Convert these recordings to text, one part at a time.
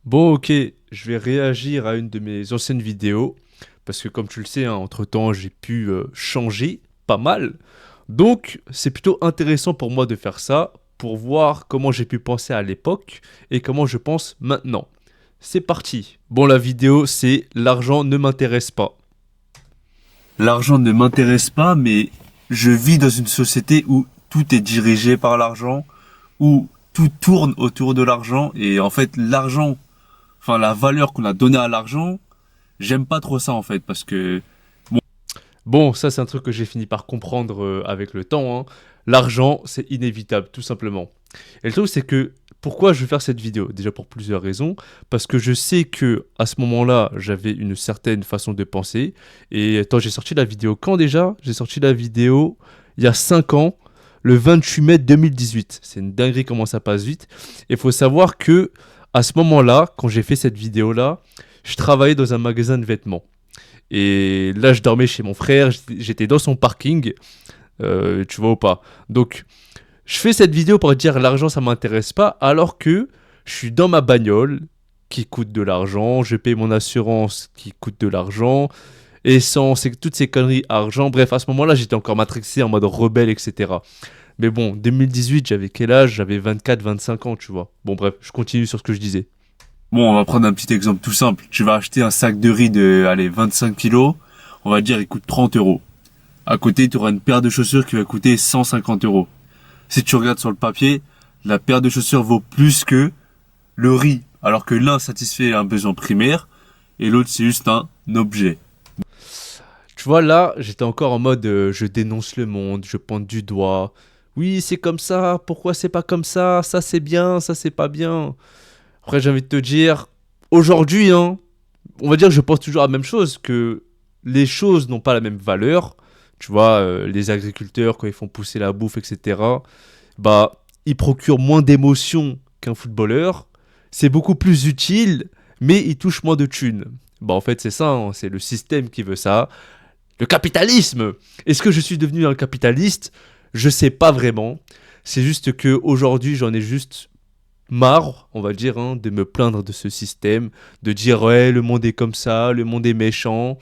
Bon, ok, je vais réagir à une de mes anciennes vidéos, parce que comme tu le sais, hein, entre-temps, j'ai pu changer pas mal. Donc, c'est plutôt intéressant pour moi de faire ça, pour voir comment j'ai pu penser à l'époque et comment je pense maintenant. C'est parti. Bon, la vidéo, c'est l'argent ne m'intéresse pas. L'argent ne m'intéresse pas, mais je vis dans une société où tout est dirigé par l'argent, où tout tourne autour de l'argent, et en fait, l'argent, enfin, la valeur qu'on a donnée à l'argent, j'aime pas trop ça, en fait, parce que, Bon, ça, c'est un truc que j'ai fini par comprendre avec le temps, hein. L'argent, c'est inévitable, tout simplement. Et le truc, c'est que pourquoi je vais faire cette vidéo? Déjà pour plusieurs raisons. Parce que je sais que à ce moment-là, j'avais une certaine façon de penser. Et attends, j'ai sorti la vidéo quand déjà? J'ai sorti la vidéo il y a 5 ans, le 28 mai 2018. C'est une dinguerie comment ça passe vite. Et il faut savoir que à ce moment-là, quand j'ai fait cette vidéo-là, je travaillais dans un magasin de vêtements. Et là, je dormais chez mon frère, j'étais dans son parking, tu vois ou pas. Donc, je fais cette vidéo pour dire l'argent ça m'intéresse pas, alors que je suis dans ma bagnole qui coûte de l'argent, je paye mon assurance qui coûte de l'argent, essence et toutes ces conneries, argent. Bref, à ce moment-là, j'étais encore matrixé en mode rebelle, etc. Mais bon, 2018, j'avais quel âge? J'avais 24, 25 ans, tu vois. Bon, bref, je continue sur ce que je disais. bon, on va prendre un petit exemple tout simple. Tu vas acheter un sac de riz de, allez, 25 kilos, on va dire, il coûte 30 euros. À côté, tu auras une paire de chaussures qui va coûter 150 euros. Si tu regardes sur le papier, la paire de chaussures vaut plus que le riz, alors que l'un satisfait un besoin primaire et l'autre c'est juste un objet. Tu vois, là, j'étais encore en mode je dénonce le monde, je pointe du doigt. Oui, c'est comme ça, pourquoi c'est pas comme ça c'est bien, ça c'est pas bien. Après, j'ai envie de te dire, aujourd'hui, hein, on va dire que je pense toujours la même chose, que les choses n'ont pas la même valeur. Tu vois, les agriculteurs, quand ils font pousser la bouffe, etc., bah, ils procurent moins d'émotions qu'un footballeur. C'est beaucoup plus utile, mais ils touchent moins de thunes. Bah, en fait, c'est ça, hein, c'est le système qui veut ça. Le capitalisme. Est-ce que je suis devenu un capitaliste? Je sais pas vraiment. C'est juste que aujourd'hui, j'en ai juste marre, on va dire, hein, de me plaindre de ce système, de dire ouais, le monde est comme ça, le monde est méchant.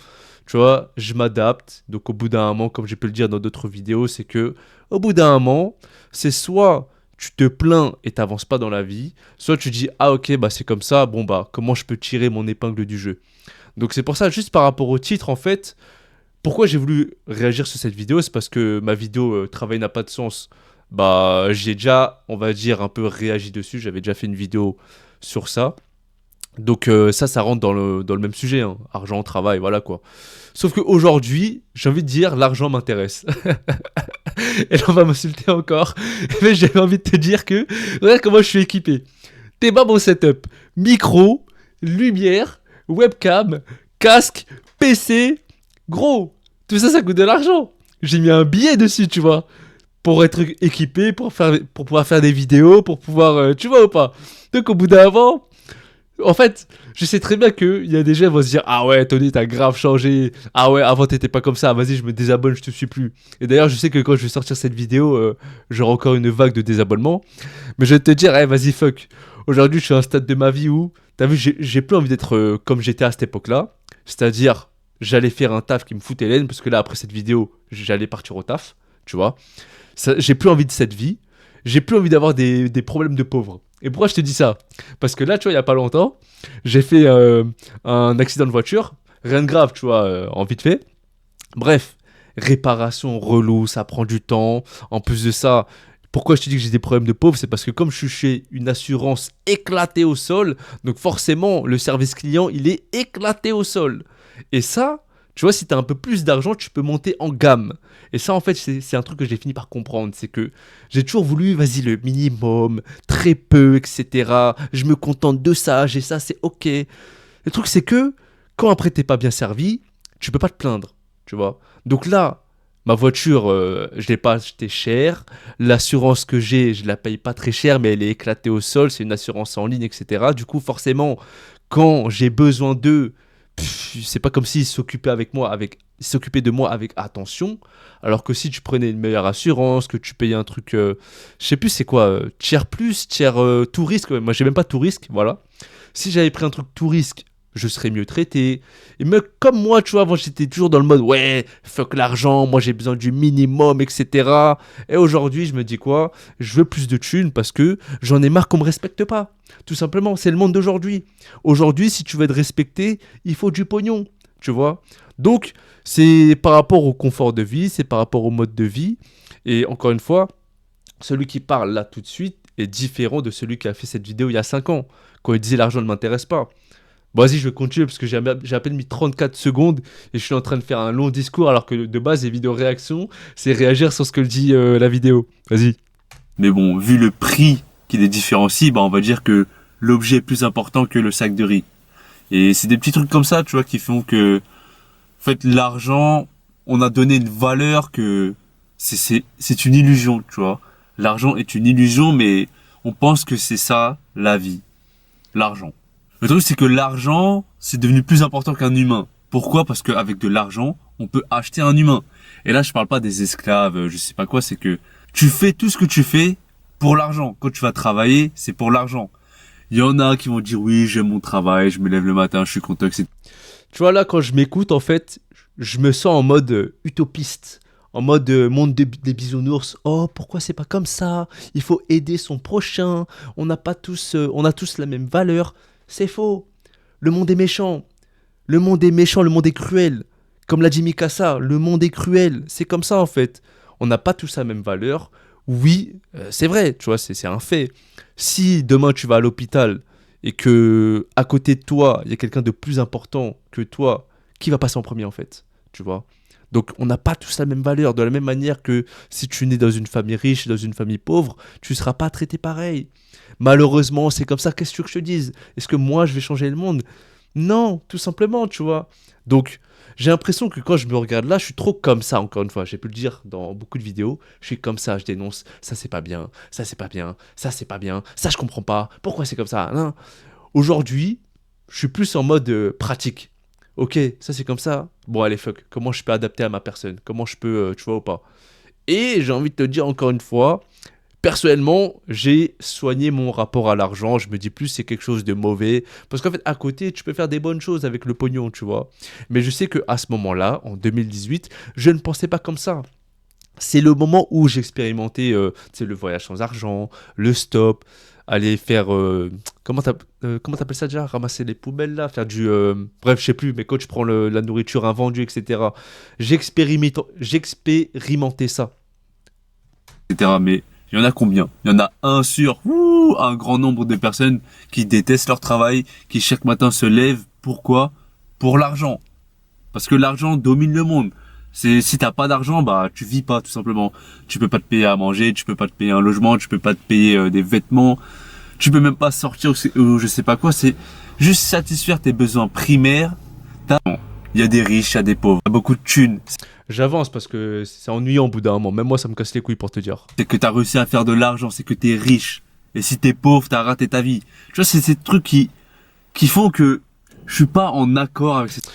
Tu vois, je m'adapte. Donc au bout d'un moment, comme j'ai pu le dire dans d'autres vidéos, c'est que au bout d'un moment, c'est soit tu te plains et t'avances pas dans la vie, soit tu dis ah ok bah c'est comme ça, bon bah comment je peux tirer mon épingle du jeu. Donc c'est pour ça, juste par rapport au titre en fait, pourquoi j'ai voulu réagir sur cette vidéo, c'est parce que ma vidéo Travail n'a pas de sens. Bah, j'ai déjà, on va dire, un peu réagi dessus. J'avais déjà fait une vidéo sur ça. Donc ça rentre dans le même sujet, hein. Argent, travail, voilà quoi. Sauf qu'aujourd'hui, j'ai envie de dire, l'argent m'intéresse. Et là, on va m'insulter encore. Mais j'avais envie de te dire que, regarde comment je suis équipé. T'es pas mon setup. Micro, lumière, webcam, casque, PC. Gros, tout ça, ça coûte de l'argent. J'ai mis un billet dessus, tu vois. Pour être équipé, pour pouvoir faire des vidéos, pour pouvoir... tu vois ou pas? Donc au bout d'un moment, en fait, je sais très bien qu'il y a des gens qui vont se dire ah ouais, Tony, t'as grave changé. Ah ouais, avant t'étais pas comme ça. Vas-y, je me désabonne, je te suis plus. Et d'ailleurs, je sais que quand je vais sortir cette vidéo, j'aurai encore une vague de désabonnement. Mais je vais te dire, eh, vas-y, fuck. Aujourd'hui, je suis à un stade de ma vie où, t'as vu, j'ai plus envie d'être comme j'étais à cette époque-là. C'est-à-dire, j'allais faire un taf qui me foutait l'aine, parce que là, après cette vidéo, j'allais partir au taf, tu vois. J'ai plus envie de cette vie. J'ai plus envie d'avoir des problèmes de pauvre. Et pourquoi je te dis ça? Parce que là, tu vois, il y a pas longtemps, j'ai fait un accident de voiture. Rien de grave, tu vois, en vite fait. Bref, réparation relou, ça prend du temps. En plus de ça, pourquoi je te dis que j'ai des problèmes de pauvre? C'est parce que comme je suis chez une assurance éclatée au sol, donc forcément, le service client, il est éclaté au sol. Et ça, tu vois, si tu as un peu plus d'argent, tu peux monter en gamme. Et ça, en fait, c'est un truc que j'ai fini par comprendre. C'est que j'ai toujours voulu, vas-y, le minimum, très peu, etc. Je me contente de ça, j'ai ça, c'est ok. Le truc, c'est que quand après t'es pas bien servi, tu peux pas te plaindre, tu vois. Donc là, ma voiture, je l'ai pas achetée cher. L'assurance que j'ai, je la paye pas très cher, mais elle est éclatée au sol. C'est une assurance en ligne, etc. Du coup, forcément, quand j'ai besoin d'eux, c'est pas comme s'ils s'occupaient ils s'occupaient de moi avec attention. Alors que si tu prenais une meilleure assurance, que tu payais un truc, je sais plus c'est quoi, tiers plus, tiers tout risque. Ouais, moi j'ai même pas tout risque, voilà. Si j'avais pris un truc tout risque, je serais mieux traité. Et mais comme moi, tu vois, avant j'étais toujours dans le mode ouais, fuck l'argent, moi j'ai besoin du minimum, etc. Et aujourd'hui, je me dis quoi? Je veux plus de thunes parce que j'en ai marre qu'on me respecte pas. Tout simplement, c'est le monde d'aujourd'hui. Aujourd'hui, si tu veux être respecté, il faut du pognon, tu vois. Donc, c'est par rapport au confort de vie, c'est par rapport au mode de vie. Et encore une fois, celui qui parle là tout de suite est différent de celui qui a fait cette vidéo il y a 5 ans, quand il disait l'argent ne m'intéresse pas. Bon, vas-y, je vais continuer parce que j'ai à peine mis 34 secondes et je suis en train de faire un long discours alors que de base, les vidéos réactions, c'est réagir sur ce que dit la vidéo. Vas-y. Mais bon, vu le prix qui les différencie, bah on va dire que l'objet est plus important que le sac de riz. Et c'est des petits trucs comme ça, tu vois, qui font que, en fait, l'argent, on a donné une valeur que c'est une illusion, tu vois. L'argent est une illusion, mais on pense que c'est ça, la vie. L'argent. Le truc, c'est que l'argent, c'est devenu plus important qu'un humain. Pourquoi? Parce qu'avec de l'argent, on peut acheter un humain. Et là, je parle pas des esclaves, je sais pas quoi, c'est que tu fais tout ce que tu fais pour l'argent. Quand tu vas travailler, c'est pour l'argent. Il y en a qui vont dire oui, j'aime mon travail, je me lève le matin, je suis content, etc. Tu vois, là, quand je m'écoute, en fait, je me sens en mode utopiste. En mode monde des bisounours. Oh, pourquoi c'est pas comme ça? Il faut aider son prochain. On a tous la même valeur. C'est faux. Le monde est méchant. Le monde est méchant, le monde est cruel. Comme l'a dit Mikasa, le monde est cruel. C'est comme ça en fait. On n'a pas tous la même valeur. Oui, c'est vrai, tu vois, c'est un fait. Si demain tu vas à l'hôpital et que à côté de toi, il y a quelqu'un de plus important que toi, qui va passer en premier en fait, tu vois. Donc on n'a pas tous la même valeur. De la même manière que si tu nais dans une famille riche, dans une famille pauvre, tu ne seras pas traité pareil. Malheureusement, c'est comme ça. Qu'est-ce que tu veux que je te dise? Est-ce que moi, je vais changer le monde? Non, tout simplement, tu vois. Donc, j'ai l'impression que quand je me regarde là, je suis trop comme ça, encore une fois. J'ai pu le dire dans beaucoup de vidéos. Je suis comme ça, je dénonce. Ça, c'est pas bien. Ça, c'est pas bien. Ça, c'est pas bien. Ça, je comprends pas. Pourquoi c'est comme ça? Non. Aujourd'hui, je suis plus en mode pratique. Ok, ça, c'est comme ça. Bon, allez, fuck. Comment je peux adapter à ma personne? Comment je peux, tu vois ou pas? Et j'ai envie de te dire encore une fois, personnellement, j'ai soigné mon rapport à l'argent. Je me dis plus c'est quelque chose de mauvais. Parce qu'en fait, à côté, tu peux faire des bonnes choses avec le pognon, tu vois. Mais je sais qu'à ce moment-là, en 2018, je ne pensais pas comme ça. C'est le moment où j'expérimentais tu sais, le voyage sans argent, le stop, aller faire... comment t'appelles ça déjà? Ramasser les poubelles là, faire du... bref, je sais plus, mais quand tu prends la nourriture invendue, etc. J'expérimentais ça. Mais il y en a combien? Il y en a un sur un grand nombre de personnes qui détestent leur travail, qui chaque matin se lèvent. Pourquoi? Pour l'argent. Parce que l'argent domine le monde. Si t'as pas d'argent, bah tu vis pas tout simplement. Tu peux pas te payer à manger, tu peux pas te payer un logement, tu peux pas te payer des vêtements, tu peux même pas sortir ou je sais pas quoi. C'est juste satisfaire tes besoins primaires. Il y a des riches, il y a des pauvres, il y a beaucoup de thunes. J'avance parce que c'est ennuyant au bout d'un moment. Même moi, ça me casse les couilles pour te dire. C'est que t'as réussi à faire de l'argent, c'est que t'es riche. Et si t'es pauvre, t'as raté ta vie. Tu vois, c'est ces trucs qui font que je suis pas en accord avec cette...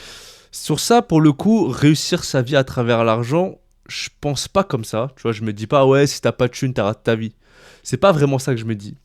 Sur ça, pour le coup, réussir sa vie à travers l'argent, je pense pas comme ça. Tu vois, je me dis pas, ouais, si t'as pas de thune, t'as raté ta vie. C'est pas vraiment ça que je me dis.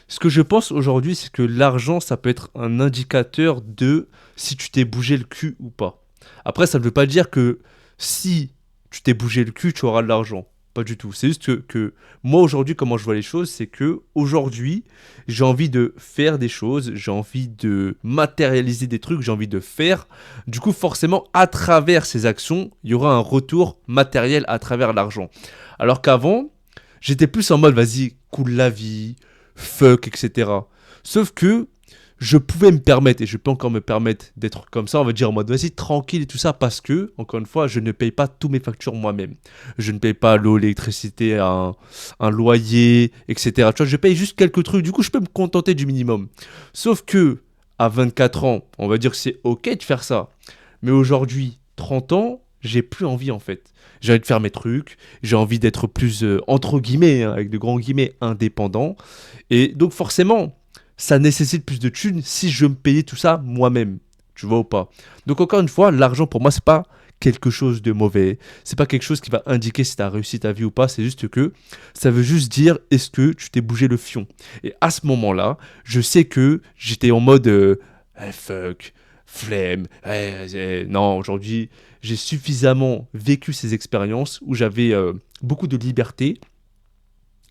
Ce que je pense aujourd'hui, c'est que l'argent, ça peut être un indicateur de si tu t'es bougé le cul ou pas. Après, ça ne veut pas dire que si tu t'es bougé le cul, tu auras de l'argent. Pas du tout. C'est juste que moi, aujourd'hui, comment je vois les choses, c'est que aujourd'hui, j'ai envie de faire des choses, j'ai envie de matérialiser des trucs, j'ai envie de faire. Du coup, forcément, à travers ces actions, il y aura un retour matériel à travers l'argent. Alors qu'avant, j'étais plus en mode, vas-y, cool la vie, fuck, etc. Sauf que je pouvais me permettre, et je peux encore me permettre d'être comme ça, on va dire en mode vas-y tranquille et tout ça, parce que, encore une fois, je ne paye pas tous mes factures moi-même. Je ne paye pas l'eau, l'électricité, un loyer, etc. Tu vois, je paye juste quelques trucs, du coup je peux me contenter du minimum. Sauf que, à 24 ans, on va dire que c'est ok de faire ça. Mais aujourd'hui, 30 ans, j'ai plus envie en fait. J'ai envie de faire mes trucs, j'ai envie d'être plus, entre guillemets, hein, avec de grands guillemets, indépendant. Et donc forcément, ça nécessite plus de thunes si je me payais tout ça moi-même. Tu vois ou pas? Donc encore une fois, l'argent pour moi, c'est pas quelque chose de mauvais. C'est pas quelque chose qui va indiquer si tu as réussi ta vie ou pas. C'est juste que ça veut juste dire est-ce que tu t'es bougé le fion. Et à ce moment-là, je sais que j'étais en mode fuck, flemme. Non, aujourd'hui, j'ai suffisamment vécu ces expériences où j'avais beaucoup de liberté.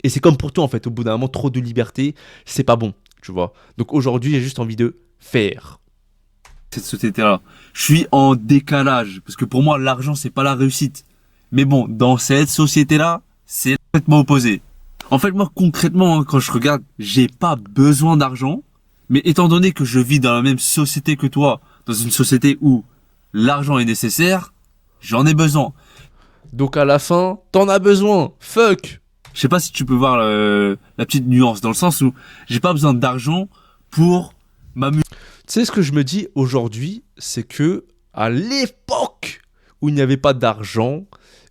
Et c'est comme pour toi en fait. Au bout d'un moment, trop de liberté, c'est pas bon. Tu vois. Donc aujourd'hui, j'ai juste envie de faire. Cette société-là. Je suis en décalage parce que pour moi l'argent c'est pas la réussite. Mais bon, dans cette société-là, c'est complètement opposé. En fait, moi concrètement, quand je regarde, j'ai pas besoin d'argent, mais étant donné que je vis dans la même société que toi, dans une société où l'argent est nécessaire, j'en ai besoin. Donc à la fin, t'en as besoin. Fuck. Je sais pas si tu peux voir la petite nuance dans le sens où j'ai pas besoin d'argent pour m'amuser. Tu sais ce que je me dis aujourd'hui, c'est que à l'époque où il n'y avait pas d'argent,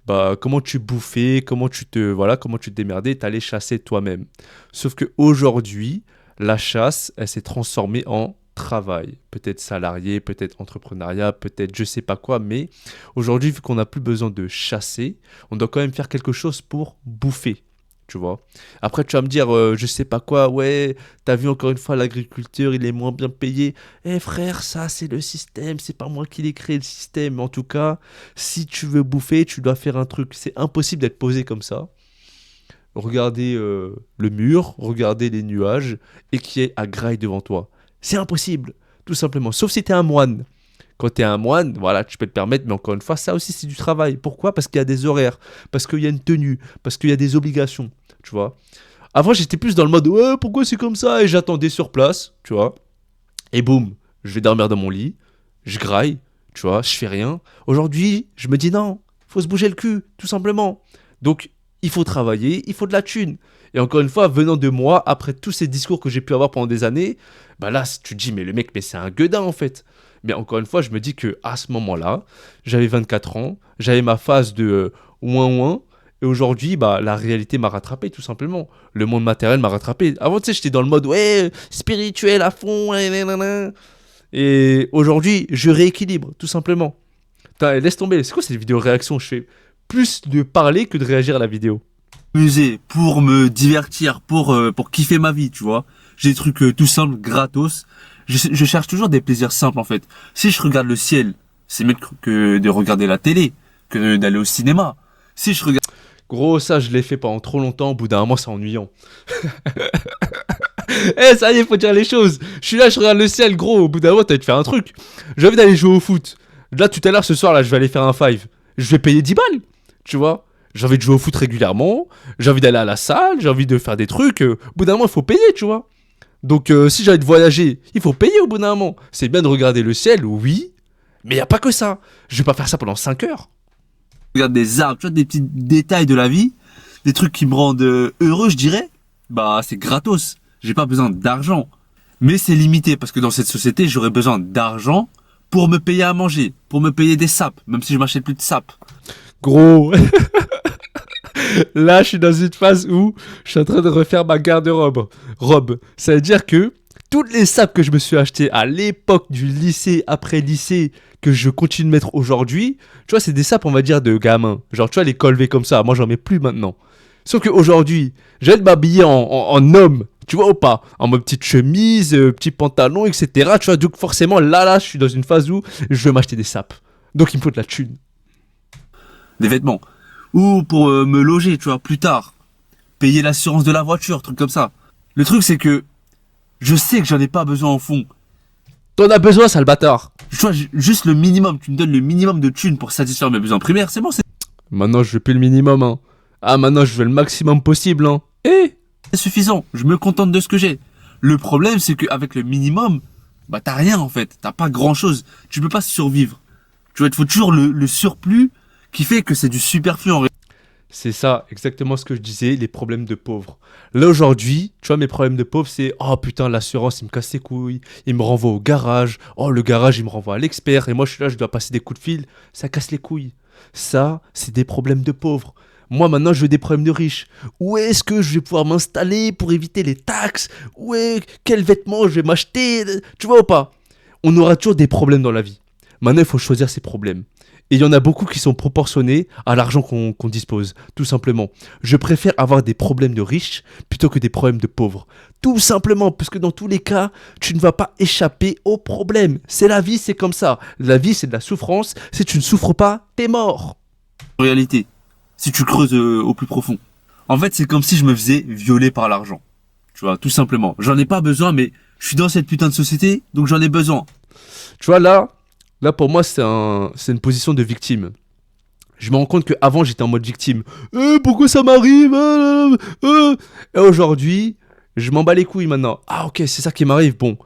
bah comment tu bouffais, comment tu te démerdais, t'allais chasser toi-même. Sauf que aujourd'hui, la chasse, elle s'est transformée en travail, peut-être salarié, peut-être entrepreneuriat, peut-être je sais pas quoi, mais aujourd'hui vu qu'on n'a plus besoin de chasser, on doit quand même faire quelque chose pour bouffer. Tu vois. Après, tu vas me dire, je sais pas quoi, ouais, t'as vu encore une fois, l'agriculteur, il est moins bien payé. Eh frère, ça, c'est le système, c'est pas moi qui l'ai créé le système. En tout cas, si tu veux bouffer, tu dois faire un truc. C'est impossible d'être posé comme ça. Regarder le mur, regarder les nuages, et qui est à graille devant toi. C'est impossible, tout simplement. Sauf si t'es un moine. Quand tu es un moine, voilà, tu peux te permettre, mais encore une fois, ça aussi c'est du travail. Pourquoi? Parce qu'il y a des horaires, parce qu'il y a une tenue, parce qu'il y a des obligations, tu vois. Avant, j'étais plus dans le mode, ouais, pourquoi c'est comme ça? Et j'attendais sur place, tu vois. Et boum, je vais dormir dans mon lit, je graille, tu vois, je fais rien. Aujourd'hui, je me dis non, faut se bouger le cul, tout simplement. Donc, il faut travailler, il faut de la thune. Et encore une fois, venant de moi, après tous ces discours que j'ai pu avoir pendant des années, bah là, tu te dis, mais le mec, mais c'est un gueudin en fait. Mais encore une fois, je me dis que à ce moment-là, j'avais 24 ans, j'avais ma phase de ouin ouin, et aujourd'hui, bah, la réalité m'a rattrapé, tout simplement. Le monde matériel m'a rattrapé. Avant, tu sais, j'étais dans le mode, ouais, spirituel à fond, ouais, nanana. Et aujourd'hui, je rééquilibre, tout simplement. Putain, laisse tomber, c'est quoi cette vidéo réaction? Je fais plus de parler que de réagir à la vidéo. M'amuser, pour me divertir, pour kiffer ma vie, tu vois. J'ai des trucs tout simples, gratos. Je cherche toujours des plaisirs simples en fait. Si je regarde le ciel, c'est mieux que de regarder la télé, que d'aller au cinéma. Si je regarde... Gros, ça, je l'ai fait pendant trop longtemps. Au bout d'un moment, c'est ennuyant. Eh, ça y est, faut dire les choses. Je suis là, je regarde le ciel, gros. Au bout d'un moment, t'as envie de faire un truc. J'ai envie d'aller jouer au foot. Là, tout à l'heure, ce soir, là, je vais aller faire un five. Je vais payer 10 balles. Tu vois? J'ai envie de jouer au foot régulièrement. J'ai envie d'aller à la salle. J'ai envie de faire des trucs. Au bout d'un moment, il faut payer, tu vois. Donc, si j'ai envie de voyager, il faut payer au bout d'un moment. C'est bien de regarder le ciel, oui. Mais il n'y a pas que ça. Je vais pas faire ça pendant 5 heures. Regarde des arbres, tu vois, des petits détails de la vie, des trucs qui me rendent heureux, je dirais, bah c'est gratos. J'ai pas besoin d'argent. Mais c'est limité parce que dans cette société, j'aurais besoin d'argent pour me payer à manger, pour me payer des sapes, même si je m'achète plus de sapes. Gros. Là, je suis dans une phase où je suis en train de refaire ma garde-robe. Ça veut dire que toutes les sapes que je me suis achetées à l'époque du lycée, après lycée, que je continue de mettre aujourd'hui, tu vois, c'est des sapes, on va dire, de gamin. Genre, tu vois, les colvés comme ça, moi, j'en mets plus maintenant. Sauf qu'aujourd'hui, je vais m'habiller en homme, tu vois ou pas? En mode petite chemise, petit pantalon, etc. Tu vois, donc forcément, là, je suis dans une phase où je veux m'acheter des sapes. Donc, il me faut de la thune. Des vêtements. Ou pour me loger, tu vois, plus tard. Payer l'assurance de la voiture, truc comme ça. Le truc, c'est que je sais que j'en ai pas besoin au fond. T'en as besoin, sale bâtard. Tu vois, juste le minimum. Tu me donnes le minimum de thunes pour satisfaire mes besoins primaires, c'est bon, Maintenant, je veux plus le minimum, hein. Ah, maintenant, je veux le maximum possible, hein. c'est suffisant. Je me contente de ce que j'ai. Le problème, c'est qu'avec le minimum, bah t'as rien en fait. T'as pas grand chose. Tu peux pas survivre. Tu vois, il te faut toujours le surplus qui fait que c'est du superflu en réalité. C'est ça, exactement ce que je disais, les problèmes de pauvres. Là, aujourd'hui, tu vois, mes problèmes de pauvres, c'est oh putain, l'assurance, il me casse les couilles, il me renvoie au garage, oh le garage, il me renvoie à l'expert, et moi, je suis là, je dois passer des coups de fil, ça casse les couilles. Ça, c'est des problèmes de pauvres. Moi, maintenant, je veux des problèmes de riches. Où est-ce que je vais pouvoir m'installer pour éviter les taxes? Quels vêtements je vais m'acheter? Tu vois ou pas? On aura toujours des problèmes dans la vie. Maintenant, il faut choisir ses problèmes. Et il y en a beaucoup qui sont proportionnés à l'argent qu'on dispose, tout simplement. Je préfère avoir des problèmes de riches plutôt que des problèmes de pauvres. Tout simplement, parce que dans tous les cas, tu ne vas pas échapper aux problèmes. C'est la vie, c'est comme ça. La vie, c'est de la souffrance. Si tu ne souffres pas, t'es mort. En réalité, si tu creuses au plus profond. En fait, c'est comme si je me faisais violer par l'argent. Tu vois, tout simplement. J'en ai pas besoin, mais je suis dans cette putain de société, donc j'en ai besoin. Tu vois, là pour moi, c'est une position de victime. Je me rends compte qu'avant, j'étais en mode victime. Pourquoi ça m'arrive Et aujourd'hui, je m'en bats les couilles maintenant. Ah ok, c'est ça qui m'arrive. Bon,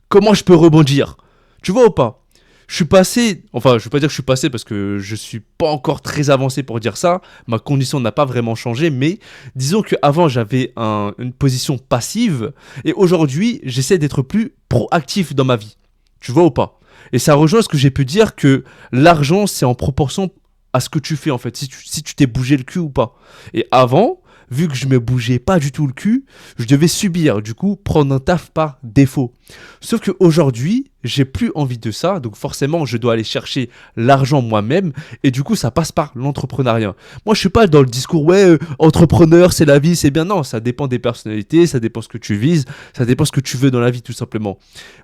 comment je peux rebondir? Tu vois ou pas? Je suis passé, enfin je veux pas dire que je suis passé parce que je suis pas encore très avancé pour dire ça, ma condition n'a pas vraiment changé, mais disons qu'avant j'avais une position passive et aujourd'hui j'essaie d'être plus proactif dans ma vie. Tu vois ou pas? Et ça rejoint ce que j'ai pu dire que l'argent c'est en proportion à ce que tu fais en fait, si tu t'es bougé le cul ou pas. Et avant, vu que je me bougeais pas du tout le cul, je devais subir, du coup, prendre un taf par défaut. Sauf qu'aujourd'hui, j'ai plus envie de ça, donc forcément, je dois aller chercher l'argent moi-même, et du coup, ça passe par l'entrepreneuriat. Moi, je suis pas dans le discours, ouais, entrepreneur, c'est la vie, c'est bien. Non, ça dépend des personnalités, ça dépend ce que tu vises, ça dépend ce que tu veux dans la vie, tout simplement.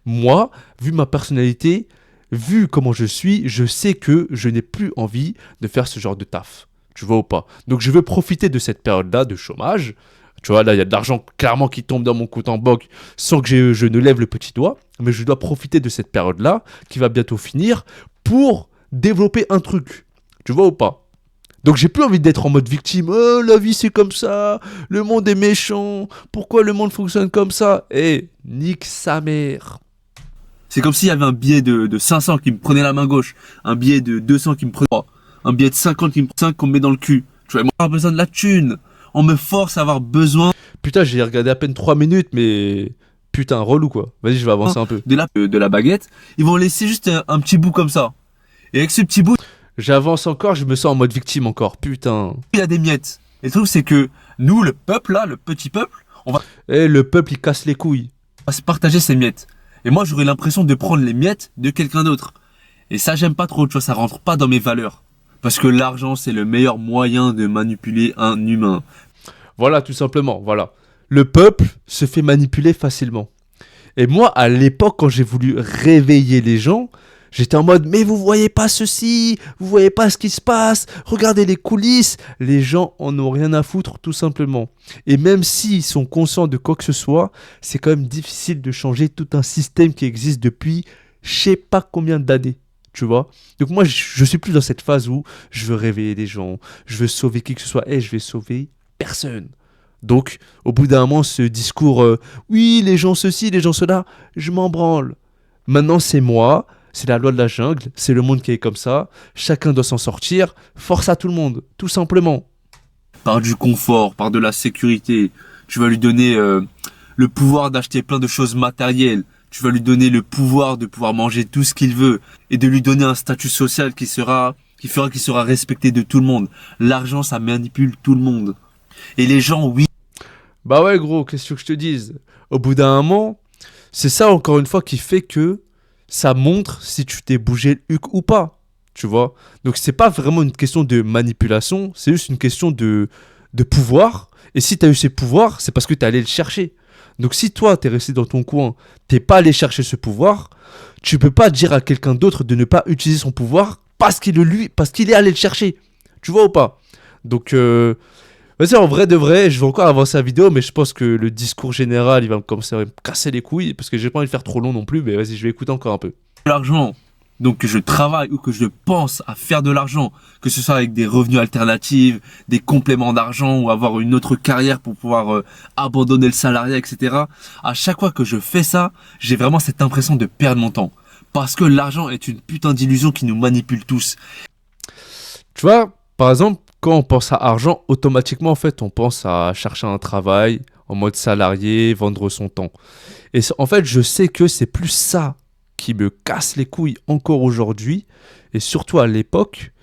Moi, vu ma personnalité, vu comment je suis, je sais que je n'ai plus envie de faire ce genre de taf. Tu vois ou pas? Donc je veux profiter de cette période-là de chômage. Tu vois, là, il y a de l'argent clairement qui tombe dans mon compte en banque sans que je ne lève le petit doigt. Mais je dois profiter de cette période-là, qui va bientôt finir, pour développer un truc. Tu vois ou pas? Donc j'ai plus envie d'être en mode victime. Oh, la vie c'est comme ça, le monde est méchant, pourquoi le monde fonctionne comme ça? Eh, nique sa mère. C'est comme s'il y avait un billet de 500 qui me prenait la main gauche, un billet de 200 qui me prenait droit, un billet de 50 qui me prenait 5 qu'on me met dans le cul. Tu vois, moi, on a besoin de la thune. On me force à avoir besoin Putain, j'ai regardé à peine 3 minutes, mais putain, relou quoi. Vas-y, je vais avancer un peu. de la baguette. Ils vont laisser juste un petit bout comme ça. Et avec ce petit bout, J'avance encore, je me sens en mode victime encore, putain. il y a des miettes. Et le truc, c'est que nous, le peuple, là, le petit peuple, on va Eh, le peuple il casse les couilles. se partager ces miettes. Et moi, j'aurais l'impression de prendre les miettes de quelqu'un d'autre. Et ça, j'aime pas trop, tu vois, ça rentre pas dans mes valeurs. Parce que l'argent, c'est le meilleur moyen de manipuler un humain. Voilà, tout simplement, voilà. Le peuple se fait manipuler facilement. Et moi, à l'époque, quand j'ai voulu réveiller les gens, j'étais en mode, mais vous voyez pas ceci, vous voyez pas ce qui se passe, regardez les coulisses. Les gens en ont rien à foutre, tout simplement. Et même s'ils sont conscients de quoi que ce soit, c'est quand même difficile de changer tout un système qui existe depuis je sais pas combien d'années. Tu vois? Donc moi, je suis plus dans cette phase où je veux réveiller les gens, je veux sauver qui que ce soit, et je vais sauver personne. Donc, au bout d'un moment, ce discours, oui, les gens ceci, les gens cela, je m'en branle. Maintenant, c'est moi, c'est la loi de la jungle, c'est le monde qui est comme ça, chacun doit s'en sortir, force à tout le monde, tout simplement. Par du confort, par de la sécurité. Tu vas lui donner le pouvoir d'acheter plein de choses matérielles. Tu vas lui donner le pouvoir de pouvoir manger tout ce qu'il veut. Et de lui donner un statut social qui fera qu'il sera respecté de tout le monde. L'argent, ça manipule tout le monde. Et les gens, oui, Bah ouais, gros, qu'est-ce que je te dise? Au bout d'un moment, c'est ça encore une fois qui fait que ça montre si tu t'es bougé le huc ou pas. Tu vois? Donc c'est pas vraiment une question de manipulation, c'est juste une question de pouvoir. Et si t'as eu ces pouvoirs, c'est parce que t'es allé le chercher. Donc si toi t'es resté dans ton coin, t'es pas allé chercher ce pouvoir, tu peux pas dire à quelqu'un d'autre de ne pas utiliser son pouvoir parce qu'il est allé le chercher. Tu vois ou pas? Donc vas-y, en vrai de vrai, je vais encore avancer la vidéo, mais je pense que le discours général, il va commencer à me casser les couilles, parce que j'ai pas envie de faire trop long non plus, mais vas-y, je vais écouter encore un peu. de l'argent, donc que je travaille ou que je pense à faire de l'argent, que ce soit avec des revenus alternatifs, des compléments d'argent ou avoir une autre carrière pour pouvoir abandonner le salariat, etc. À chaque fois que je fais ça, j'ai vraiment cette impression de perdre mon temps. Parce que l'argent est une putain d'illusion qui nous manipule tous. Tu vois, par exemple, quand on pense à argent, automatiquement, en fait, on pense à chercher un travail en mode salarié, vendre son temps. Et en fait, je sais que c'est plus ça qui me casse les couilles encore aujourd'hui, et surtout à l'époque.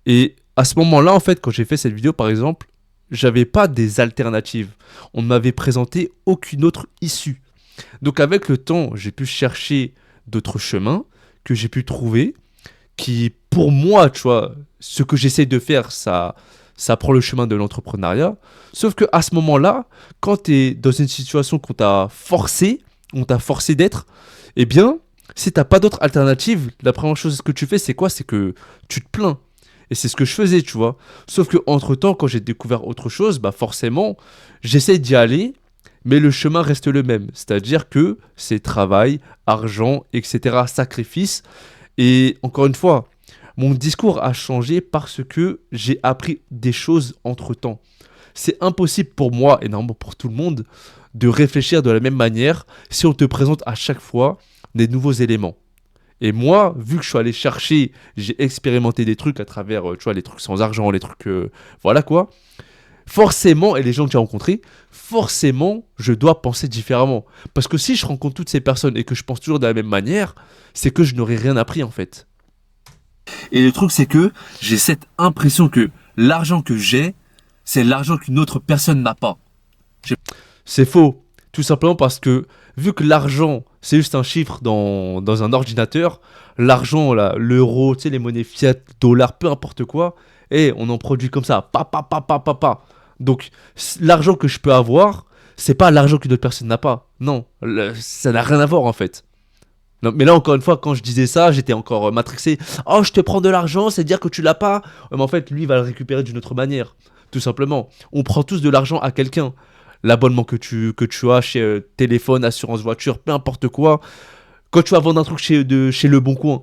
Et à ce moment-là, en fait, quand j'ai fait cette vidéo, par exemple, j'avais pas des alternatives. On ne m'avait présenté aucune autre issue. Donc avec le temps, j'ai pu chercher d'autres chemins que j'ai pu trouver, qui, pour moi, tu vois, ce que j'essaie de faire, ça prend le chemin de l'entrepreneuriat. Sauf que à ce moment-là, quand tu es dans une situation on t'a forcé d'être, eh bien, si t'as pas d'autre alternative, la première chose que tu fais, c'est quoi? C'est que tu te plains. Et c'est ce que je faisais, tu vois. Sauf que entre-temps, quand j'ai découvert autre chose, bah forcément, j'essaie d'y aller, mais le chemin reste le même. C'est-à-dire que c'est travail, argent, etc., sacrifice. Et encore une fois, mon discours a changé parce que j'ai appris des choses entre-temps. C'est impossible pour moi, et normalement pour tout le monde, de réfléchir de la même manière si on te présente à chaque fois des nouveaux éléments. Et moi, vu que je suis allé chercher, j'ai expérimenté des trucs à travers, tu vois, les trucs sans argent, les trucs, voilà quoi. Forcément, et les gens que j'ai rencontrés, forcément, je dois penser différemment. Parce que si je rencontre toutes ces personnes et que je pense toujours de la même manière, c'est que je n'aurais rien appris en fait. Et le truc, c'est que j'ai cette impression que l'argent que j'ai, c'est l'argent qu'une autre personne n'a pas. J'ai- C'est faux. Tout simplement parce que, vu que l'argent, c'est juste un chiffre dans un ordinateur, l'argent, là, l'euro, tu sais, les monnaies fiat, dollars, peu importe quoi, et on en produit comme ça, pa. Donc, l'argent que je peux avoir, c'est pas l'argent qu'une autre personne n'a pas. Non, ça n'a rien à voir en fait. Non, mais là, encore une fois, quand je disais ça, j'étais encore matrixé. Oh, je te prends de l'argent, c'est dire que tu l'as pas. Ouais, mais en fait, lui, il va le récupérer d'une autre manière. Tout simplement. On prend tous de l'argent à quelqu'un. L'abonnement que tu as chez téléphone, assurance voiture, peu importe quoi. Quand tu vas vendre un truc chez Le Bon Coin,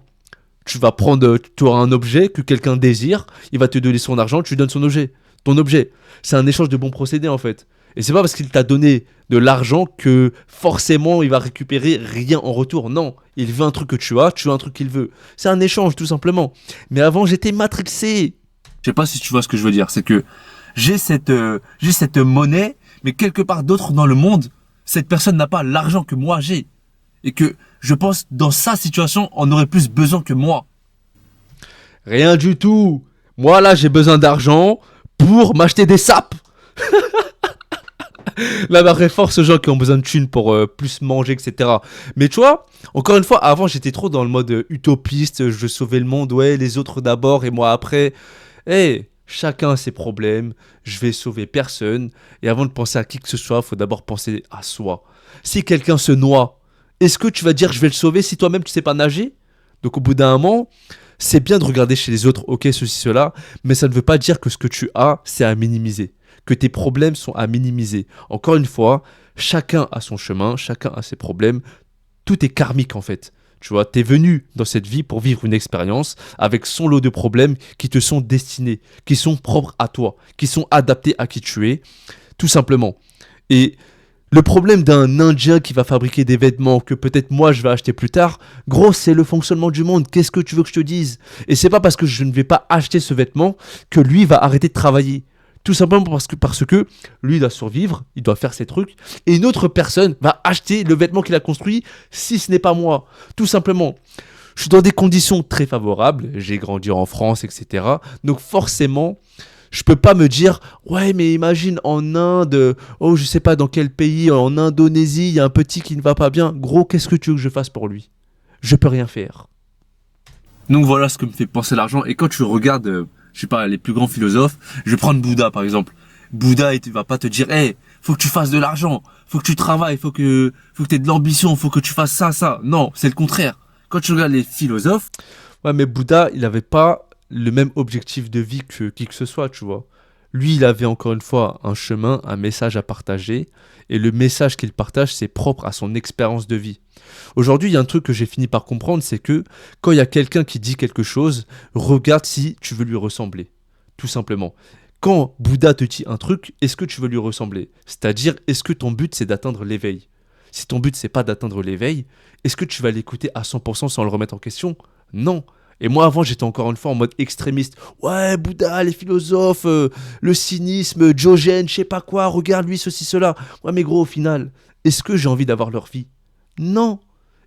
tu vas prendre, tu auras un objet que quelqu'un désire, il va te donner son argent, tu lui donnes son objet. Ton objet. C'est un échange de bons procédés en fait. Et c'est pas parce qu'il t'a donné de l'argent que forcément il va récupérer rien en retour. Non, il veut un truc que tu as un truc qu'il veut. C'est un échange tout simplement. Mais avant j'étais matrixé. Je sais pas si tu vois ce que je veux dire. C'est que j'ai cette monnaie, mais quelque part d'autre dans le monde, cette personne n'a pas l'argent que moi j'ai. Et que je pense dans sa situation, on aurait plus besoin que moi. Rien du tout. Moi là j'ai besoin d'argent pour m'acheter des sapes. Là, ma vraie force, aux gens qui ont besoin de thunes pour plus manger, etc. Mais tu vois, encore une fois, avant, j'étais trop dans le mode utopiste, je veux sauver le monde, ouais, les autres d'abord et moi après. Eh, chacun a ses problèmes, je vais sauver personne. Et avant de penser à qui que ce soit, il faut d'abord penser à soi. Si quelqu'un se noie, est-ce que tu vas dire je vais le sauver si toi-même tu sais pas nager? Donc au bout d'un moment, c'est bien de regarder chez les autres, ok, ceci, cela, mais ça ne veut pas dire que ce que tu as, c'est à minimiser, que tes problèmes sont à minimiser. Encore une fois, chacun a son chemin, chacun a ses problèmes, tout est karmique en fait. Tu vois, t'es venu dans cette vie pour vivre une expérience avec son lot de problèmes qui te sont destinés, qui sont propres à toi, qui sont adaptés à qui tu es, tout simplement. Et le problème d'un Indien qui va fabriquer des vêtements que peut-être moi je vais acheter plus tard, gros, c'est le fonctionnement du monde. Qu'est-ce que tu veux que je te dise? Et c'est pas parce que je ne vais pas acheter ce vêtement que lui va arrêter de travailler. Tout simplement parce que lui doit survivre, il doit faire ses trucs, et une autre personne va acheter le vêtement qu'il a construit si ce n'est pas moi. Tout simplement. Je suis dans des conditions très favorables, j'ai grandi en France, etc. Donc forcément, je peux pas me dire, ouais, mais imagine en Inde, oh, je sais pas dans quel pays, en Indonésie, il y a un petit qui ne va pas bien. Gros, qu'est-ce que tu veux que je fasse pour lui? Je peux rien faire. Donc voilà ce que me fait penser l'argent. Et quand tu regardes, je sais pas, les plus grands philosophes, je vais prendre Bouddha par exemple. Bouddha, il va pas te dire, hey, faut que tu fasses de l'argent, faut que tu travailles, faut que t'aies de l'ambition, faut que tu fasses ça. Non, c'est le contraire. Quand tu regardes les philosophes, Ouais, mais Bouddha, il avait pas le même objectif de vie que qui que ce soit, tu vois. Lui, il avait encore une fois un chemin, un message à partager, et le message qu'il partage, c'est propre à son expérience de vie. Aujourd'hui, il y a un truc que j'ai fini par comprendre, c'est que quand il y a quelqu'un qui dit quelque chose, regarde si tu veux lui ressembler. Tout simplement. Quand Bouddha te dit un truc, est-ce que tu veux lui ressembler? C'est-à-dire, est-ce que ton but c'est d'atteindre l'éveil? Si ton but c'est pas d'atteindre l'éveil, est-ce que tu vas l'écouter à 100% sans le remettre en question? Non. Et moi avant j'étais encore une fois en mode extrémiste. Ouais, Bouddha, les philosophes, le cynisme, Diogène, je sais pas quoi, regarde lui, ceci, cela. Ouais mais gros au final, est-ce que j'ai envie d'avoir leur vie? Non.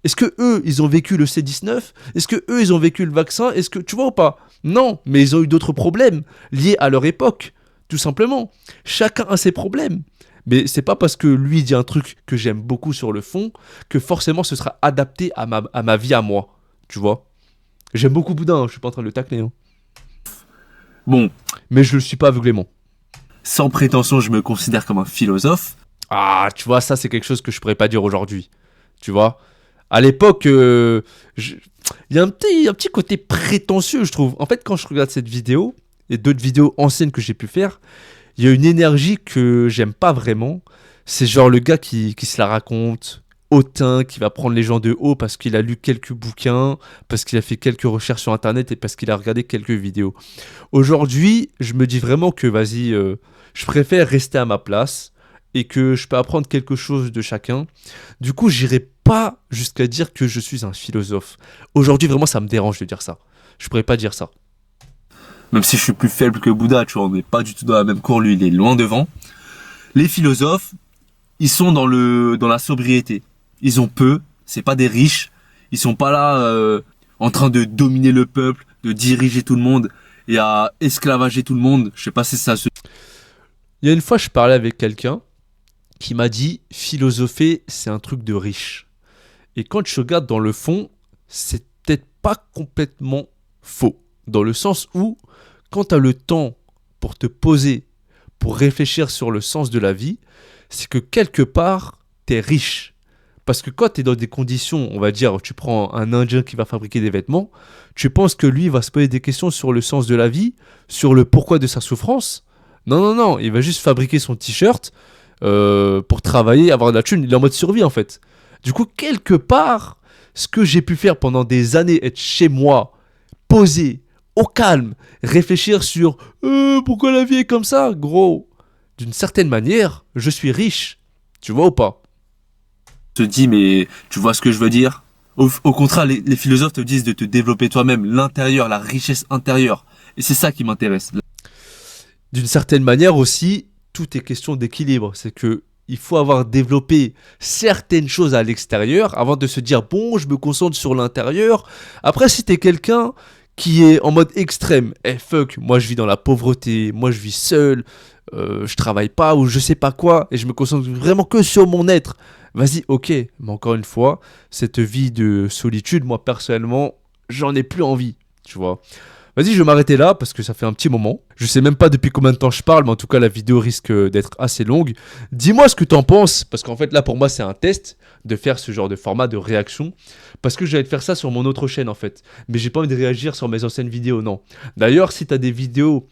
Est-ce que eux, ils ont vécu le C19? Est-ce que eux, ils ont vécu le vaccin? Est-ce que tu vois ou pas? Non, mais ils ont eu d'autres problèmes liés à leur époque, tout simplement. Chacun a ses problèmes. Mais c'est pas parce que lui dit un truc que j'aime beaucoup sur le fond que forcément ce sera adapté à ma vie à moi, tu vois. J'aime beaucoup Bouddha, hein, je suis pas en train de le tacler. Hein. Bon, Mais je le suis pas aveuglément. sans prétention, je me considère comme un philosophe. Ah, tu vois, ça c'est quelque chose que je pourrais pas dire aujourd'hui. Tu vois. À l'époque, il y a un petit côté prétentieux, je trouve. En fait, quand je regarde cette vidéo et d'autres vidéos anciennes que j'ai pu faire, il y a une énergie que j'aime pas vraiment. C'est genre le gars qui se la raconte, hautain, qui va prendre les gens de haut parce qu'il a lu quelques bouquins, parce qu'il a fait quelques recherches sur internet et parce qu'il a regardé quelques vidéos. Aujourd'hui, je me dis vraiment que vas-y, je préfère rester à ma place et que je peux apprendre quelque chose de chacun. Du coup, j'irai pas jusqu'à dire que je suis un philosophe. Aujourd'hui, vraiment, ça me dérange de dire ça. Je pourrais pas dire ça. Même si je suis plus faible que Bouddha, tu vois, on n'est pas du tout dans la même cour, lui, il est loin devant. Les philosophes, ils sont dans la sobriété. Ils ont peu, c'est pas des riches. Ils sont pas là en train de dominer le peuple, de diriger tout le monde et à esclavager tout le monde. Je sais pas si ça se... Il y a une fois, je parlais avec quelqu'un qui m'a dit philosopher, c'est un truc de riche. Et quand je regarde dans le fond, c'est peut-être pas complètement faux. Dans le sens où, quand tu as le temps pour te poser, pour réfléchir sur le sens de la vie, c'est que quelque part, tu es riche. Parce que quand tu es dans des conditions, on va dire, tu prends un Indien qui va fabriquer des vêtements, tu penses que lui va se poser des questions sur le sens de la vie, sur le pourquoi de sa souffrance. Non, non, non, il va juste fabriquer son t-shirt pour travailler, avoir de la thune. Il est en mode survie en fait. Du coup, quelque part, ce que j'ai pu faire pendant des années, être chez moi, posé, au calme, réfléchir sur pourquoi la vie est comme ça, gros. D'une certaine manière, je suis riche. Tu vois ou pas? te dit, mais tu vois ce que je veux dire? Au contraire, les philosophes te disent de te développer toi-même, l'intérieur, la richesse intérieure. Et c'est ça qui m'intéresse. D'une certaine manière aussi, tout est question d'équilibre. C'est que il faut avoir développé certaines choses à l'extérieur avant de se dire bon, je me concentre sur l'intérieur. Après, si t'es quelqu'un qui est en mode extrême, fuck, moi je vis dans la pauvreté, moi je vis seul, je travaille pas ou je sais pas quoi, et je me concentre vraiment que sur mon être. Vas-y, ok, mais encore une fois, cette vie de solitude, moi personnellement, j'en ai plus envie, tu vois. Vas-y, je vais m'arrêter là parce que ça fait un petit moment. Je sais même pas depuis combien de temps je parle, mais en tout cas, la vidéo risque d'être assez longue. Dis-moi ce que t'en penses, parce qu'en fait, là, pour moi, c'est un test de faire ce genre de format de réaction. Parce que j'allais te faire ça sur mon autre chaîne, en fait. Mais j'ai pas envie de réagir sur mes anciennes vidéos, non. D'ailleurs, si t'as des vidéos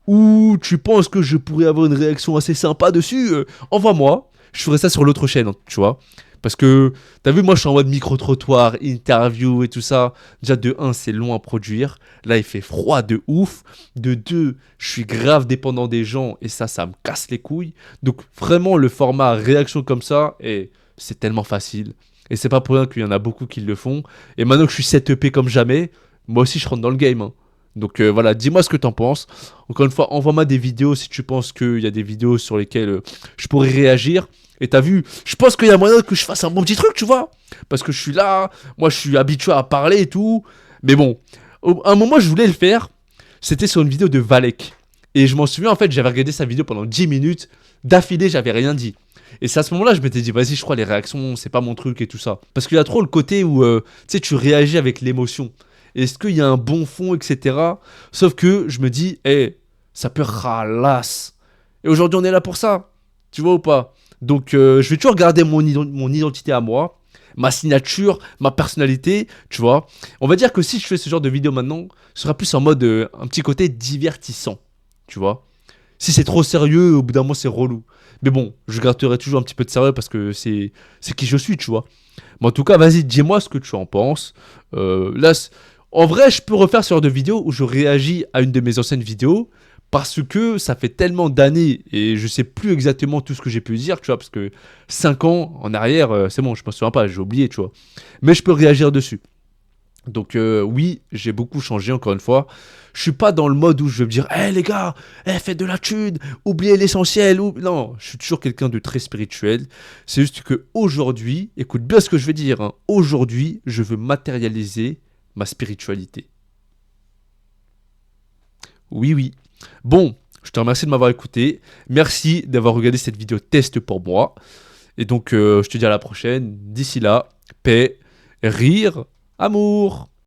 où tu penses que je pourrais avoir une réaction assez sympa dessus, envoie-moi. Je ferai ça sur l'autre chaîne, tu vois. Parce que, t'as vu, moi je suis en mode micro-trottoir, interview et tout ça. Déjà, de un, c'est long à produire. Là, il fait froid de ouf. De 2, je suis grave dépendant des gens et ça me casse les couilles. Donc, vraiment, le format réaction comme ça, et c'est tellement facile. Et c'est pas pour rien qu'il y en a beaucoup qui le font. Et maintenant que je suis 7 EP comme jamais, moi aussi, je rentre dans le game. Hein. Donc voilà, dis-moi ce que t'en penses. Encore une fois, envoie-moi des vidéos si tu penses qu'il y a des vidéos sur lesquelles je pourrais réagir. Et t'as vu, je pense qu'il y a moyen que je fasse un bon petit truc, tu vois. Parce que je suis là, moi je suis habitué à parler et tout. Mais bon, à un moment je voulais le faire. C'était sur une vidéo de Valek. Et je m'en souviens, en fait, j'avais regardé sa vidéo pendant 10 minutes. D'affilée, j'avais rien dit. Et c'est à ce moment-là, je m'étais dit, vas-y, je crois les réactions, c'est pas mon truc et tout ça. Parce qu'il y a trop le côté où, tu sais, tu réagis avec l'émotion. Est-ce qu'il y a un bon fond, etc. Sauf que je me dis, ça peut ralasse. Et aujourd'hui, on est là pour ça. Tu vois ou pas? Donc, je vais toujours garder mon identité à moi, ma signature, ma personnalité, tu vois. On va dire que si je fais ce genre de vidéo maintenant, ce sera plus en mode un petit côté divertissant, tu vois. Si c'est trop sérieux, au bout d'un moment, c'est relou. Mais bon, je garderai toujours un petit peu de sérieux parce que c'est qui je suis, tu vois. Mais en tout cas, vas-y, dis-moi ce que tu en penses. Là, en vrai, je peux refaire ce genre de vidéo où je réagis à une de mes anciennes vidéos parce que ça fait tellement d'années et je sais plus exactement tout ce que j'ai pu dire, tu vois, parce que 5 ans en arrière, c'est bon, je me souviens pas, j'ai oublié, tu vois. Mais je peux réagir dessus. Donc oui, j'ai beaucoup changé encore une fois. Je suis pas dans le mode où je vais me dire, les gars, faites de la thune, oubliez l'essentiel. Non, je suis toujours quelqu'un de très spirituel. C'est juste que aujourd'hui, écoute bien ce que je vais dire, hein, aujourd'hui, je veux matérialiser ma spiritualité. Oui, oui. Bon, je te remercie de m'avoir écouté. Merci d'avoir regardé cette vidéo test pour moi. Et donc, je te dis à la prochaine. D'ici là, paix, rire, amour.